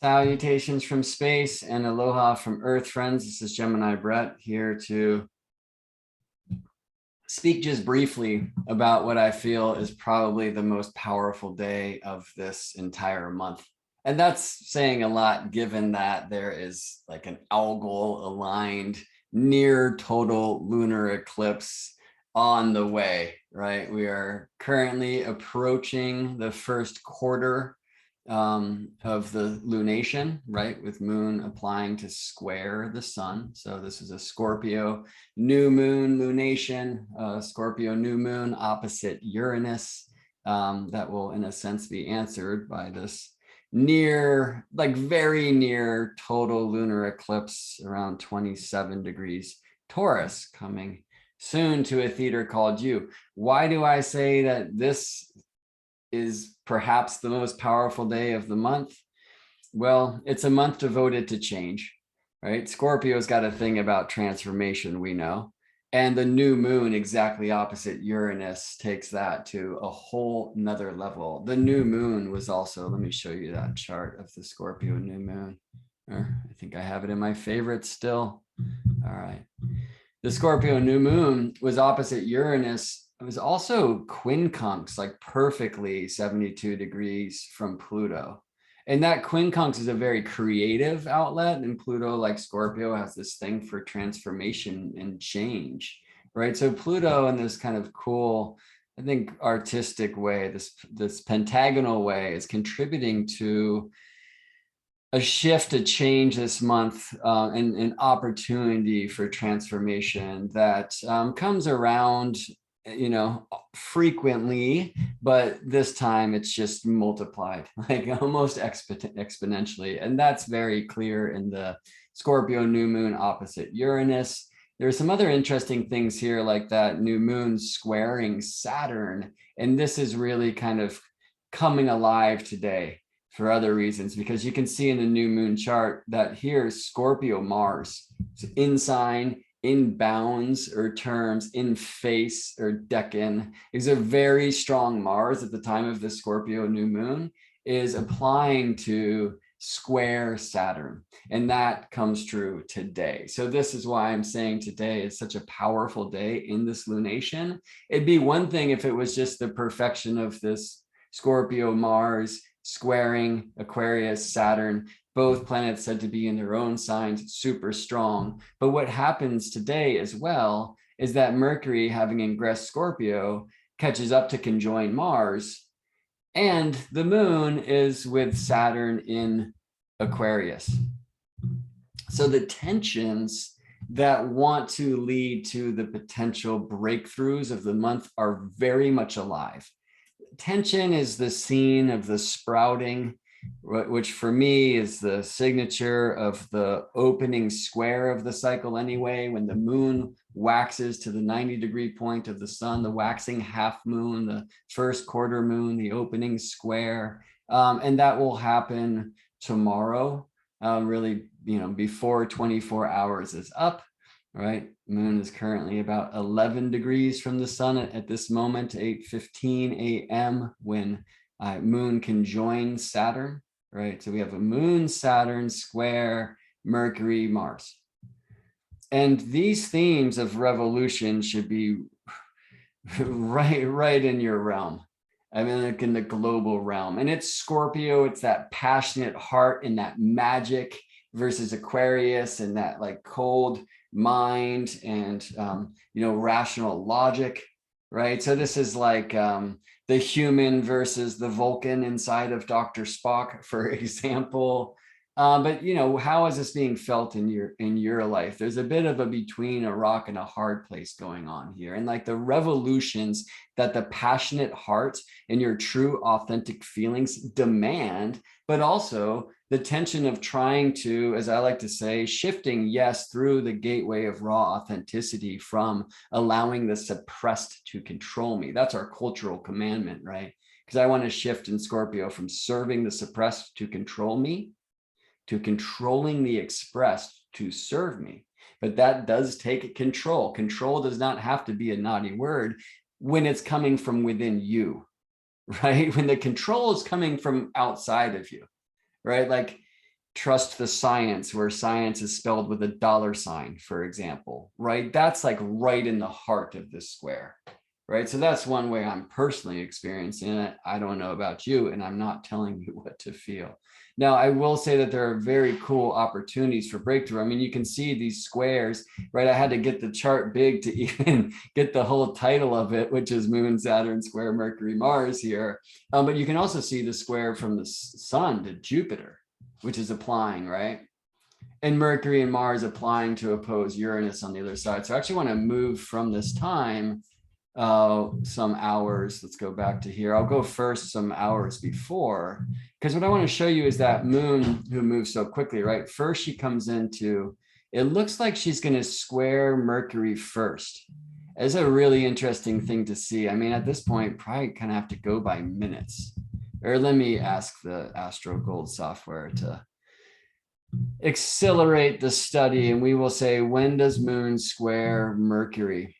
Salutations from space and aloha from Earth, friends. This is Gemini Brett here to speak just briefly about what I feel is probably the most powerful day of this entire month. And that's saying a lot given that there is like an algal aligned near total lunar eclipse on the way, right? We are currently approaching the first quarter of the lunation, right? With moon applying to square the sun. So this is a Scorpio new moon lunation, Scorpio new moon opposite Uranus. That will, in a sense, be answered by this near, like very near total lunar eclipse around 27 degrees Taurus coming soon to a theater called you. Why do I say that this is perhaps the most powerful day of the month? Well, it's a month devoted to change, right? Scorpio's got a thing about transformation, we know. And the new moon, exactly opposite Uranus, takes that to a whole nother level. The new moon was also, let me show you that chart of the Scorpio new moon. I think I have it in my favorites still. All right. The Scorpio new moon was opposite Uranus. It was also quincunx, like perfectly 72 degrees from Pluto. And that quincunx is a very creative outlet. And Pluto, like Scorpio, has this thing for transformation and change, right? So Pluto, in this kind of cool, I think, artistic way, this pentagonal way, is contributing to a shift, a change this month, and an opportunity for transformation that comes around, frequently, but this time it's just multiplied, like almost exponentially. And that's very clear in the Scorpio new moon opposite Uranus. There's some other interesting things here, like that new moon squaring Saturn. And this is really kind of coming alive today for other reasons, because you can see in the new moon chart that here Scorpio Mars is in sign, in bounds or terms, in face or decan, is a very strong Mars at the time of the Scorpio new moon, is applying to square Saturn. And that comes true today. So this is why I'm saying today is such a powerful day in this lunation. It'd be one thing if it was just the perfection of this Scorpio Mars squaring Aquarius Saturn, both planets said to be in their own signs, super strong. But what happens today as well is that Mercury, having ingressed Scorpio, catches up to conjoin Mars, and the moon is with Saturn in Aquarius. So the tensions that want to lead to the potential breakthroughs of the month are very much alive. Tension is the scene of the sprouting, which for me is the signature of the opening square of the cycle anyway, when the moon waxes to the 90-degree point of the sun, the waxing half moon, the first quarter moon, the opening square. And that will happen tomorrow, really, before 24 hours is up. Right, moon is currently about 11 degrees from the sun at this moment, 8:15 a.m. when moon conjoins Saturn. Right, so we have a moon, Saturn, square, Mercury, Mars. And these themes of revolution should be right in your realm. I mean, like in the global realm. And it's Scorpio, it's that passionate heart and that magic, versus Aquarius and that like cold mind and rational logic, right? So this is like the human versus the Vulcan inside of Dr. Spock, for example. But how is this being felt in your life? There's a bit of a between a rock and a hard place going on here, and like the revolutions that the passionate heart and your true authentic feelings demand, but also the tension of trying to, as I like to say, shifting, yes, through the gateway of raw authenticity from allowing the suppressed to control me. That's our cultural commandment, right? Because I want to shift in Scorpio from serving the suppressed to control me, to controlling the expressed to serve me. But that does take control. Control does not have to be a naughty word when it's coming from within you, right? When the control is coming from outside of you, right? Like trust the science, where science is spelled with a $sign, for example, right? That's like right in the heart of this square, right? So that's one way I'm personally experiencing it. I don't know about you, and I'm not telling you what to feel. Now, I will say that there are very cool opportunities for breakthrough. I mean, you can see these squares, right? I had to get the chart big to even get the whole title of it, which is Moon, Saturn, Square, Mercury, Mars here. But you can also see the square from the sun to Jupiter, which is applying, right? And Mercury and Mars applying to oppose Uranus on the other side. So I actually want to move from this time some hours. Let's go back to here. I'll go first some hours before, because what I want to show you is that moon who moves so quickly, right? First, she comes into, it looks like she's going to square Mercury first. It's a really interesting thing to see. I mean, at this point, probably kind of have to go by minutes. Or let me ask the Astro Gold software to accelerate the study, and we will say, when does moon square Mercury?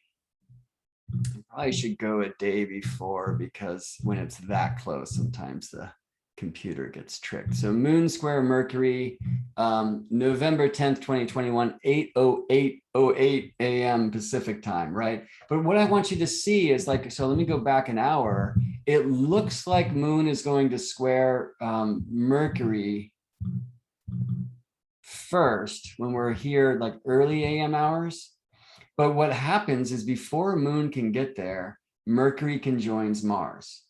Probably should go a day before, because when it's that close, sometimes the computer gets tricked. So moon square Mercury, November 10th, 2021, 8:08 a.m. Pacific time, right? But what I want you to see is like, so let me go back an hour. It looks like moon is going to square Mercury first when we're here, like early AM hours. But what happens is before moon can get there, Mercury conjoins Mars.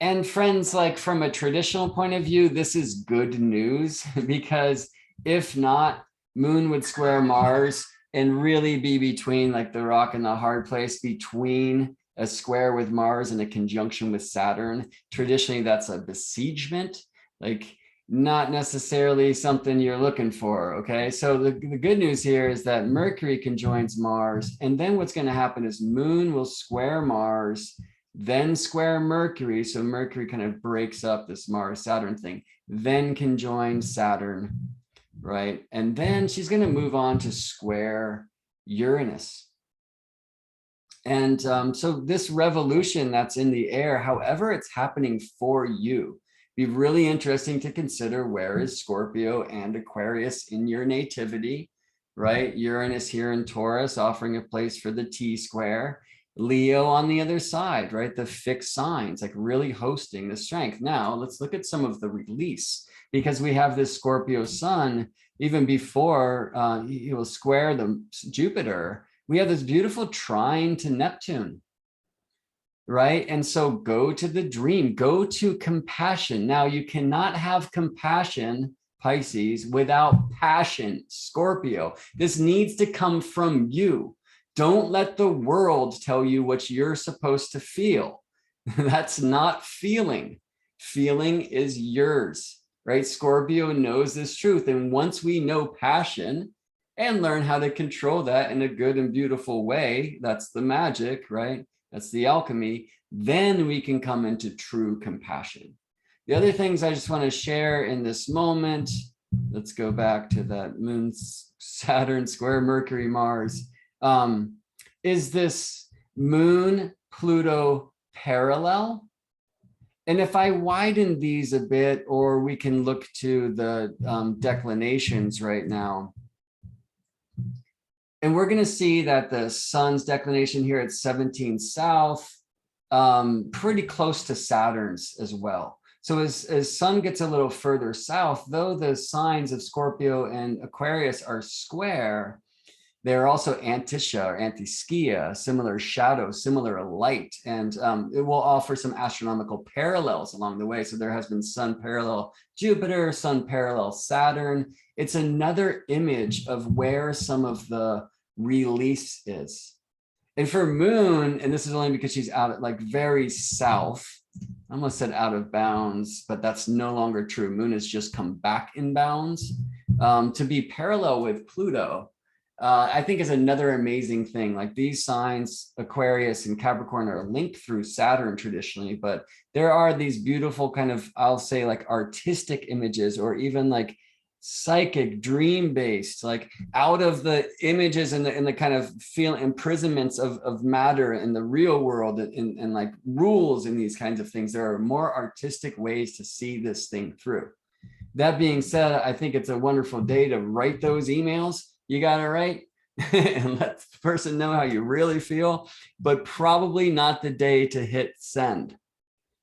And friends, like from a traditional point of view, this is good news, because if not, moon would square Mars and really be between like the rock and the hard place, between a square with Mars and a conjunction with Saturn. Traditionally, that's a besiegement, like not necessarily something you're looking for, okay? So the good news here is that Mercury conjoins Mars, and then what's going to happen is moon will square Mars, then square Mercury, so Mercury kind of breaks up this Mars-Saturn thing, then conjoin Saturn, right? And then she's going to move on to square Uranus. And so this revolution that's in the air, however it's happening for you, be really interesting to consider, where is Scorpio and Aquarius in your nativity, right? Uranus here in Taurus, offering a place for the T square. Leo on the other side, right? The fixed signs, like really hosting the strength. Now let's look at some of the release, because we have this Scorpio sun, even before he will square the Jupiter, we have this beautiful trine to Neptune, right? And so go to the dream, go to compassion. Now you cannot have compassion, Pisces, without passion, Scorpio. This needs to come from you. Don't let the world tell you what you're supposed to feel. That's not feeling. Feeling is yours, right? Scorpio knows this truth. And once we know passion and learn how to control that in a good and beautiful way, that's the magic, right? That's the alchemy. Then we can come into true compassion. The other things I just want to share in this moment, let's go back to that moon, Saturn, square Mercury, Mars, is this moon Pluto parallel. And if I widen these a bit, or we can look to the declinations right now, and we're going to see that the sun's declination here at 17 south, pretty close to Saturn's as well. So as sun gets a little further south, though the signs of Scorpio and Aquarius are square, they're also antiscia or antiskia, similar shadow, similar light, and it will offer some astronomical parallels along the way. So there has been sun parallel Jupiter, sun parallel Saturn. It's another image of where some of the release is. And for moon, and this is only because she's out at like very south, I almost said out of bounds, but that's no longer true. Moon has just come back in bounds. To be parallel with Pluto, I think is another amazing thing. Like these signs, Aquarius and Capricorn, are linked through Saturn traditionally, but there are these beautiful kind of, I'll say like artistic images, or even like psychic dream based, like out of the images and the kind of feel imprisonments of matter in the real world, and like rules and these kinds of things. There are more artistic ways to see this thing through. That being said, I think it's a wonderful day to write those emails you got to write and let the person know how you really feel, but probably not the day to hit send.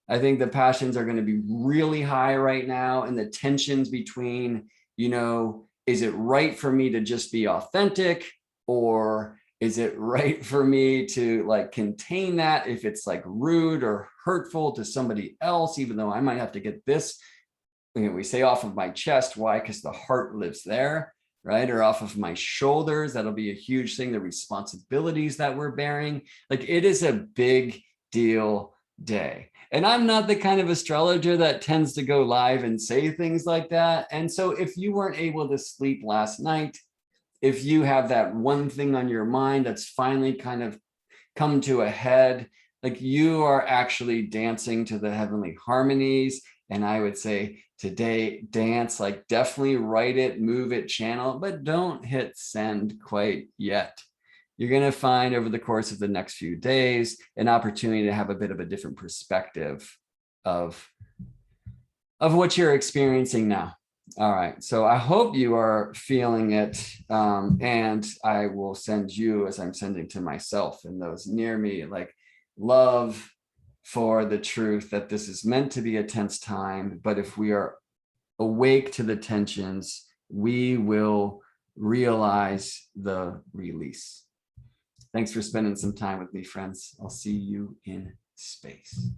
I think the passions are going to be really high right now, and the tensions between, is it right for me to just be authentic, or is it right for me to like contain that if it's like rude or hurtful to somebody else, even though I might have to get this, we say off of my chest. Why? Because the heart lives there, right? Or off of my shoulders. That'll be a huge thing. The responsibilities that we're bearing. Like, it is a big deal day. And I'm not the kind of astrologer that tends to go live and say things like that. And so if you weren't able to sleep last night, if you have that one thing on your mind that's finally kind of come to a head, like, you are actually dancing to the heavenly harmonies. And I would say today, dance, like, definitely write it, move it, channel, but don't hit send quite yet. You're going to find over the course of the next few days an opportunity to have a bit of a different perspective of what you're experiencing now. All right. So I hope you are feeling it. And I will send you, as I'm sending to myself and those near me, like, love for the truth that this is meant to be a tense time. But if we are awake to the tensions, we will realize the release. Thanks for spending some time with me, friends. I'll see you in space.